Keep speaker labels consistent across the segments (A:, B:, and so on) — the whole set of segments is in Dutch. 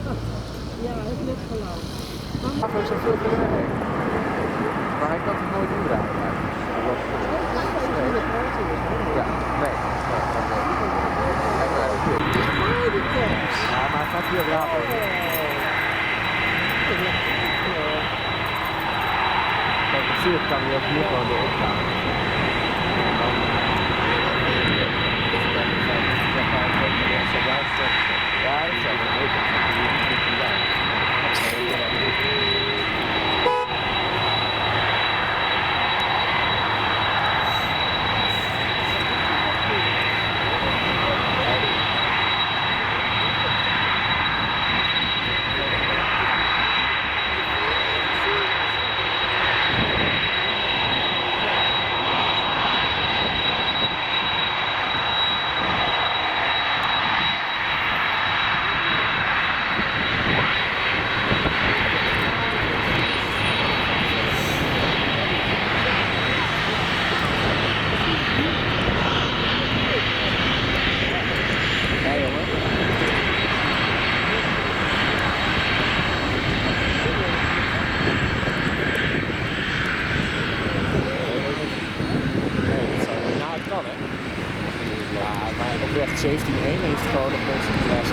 A: Ja, het lukt geloof.
B: Af heeft zoveel gewerkt. Maar hij kan het nooit indraaien. Ja, nee. Ja, maar hij gaat hier later. Kijk, op zich kan hij ook hier gewoon erop gaan. Ja, dat is wel leuk. Op weg 17-1 heeft gewoon nog mensen die daar 7-4.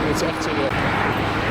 B: Dit is echt serieus.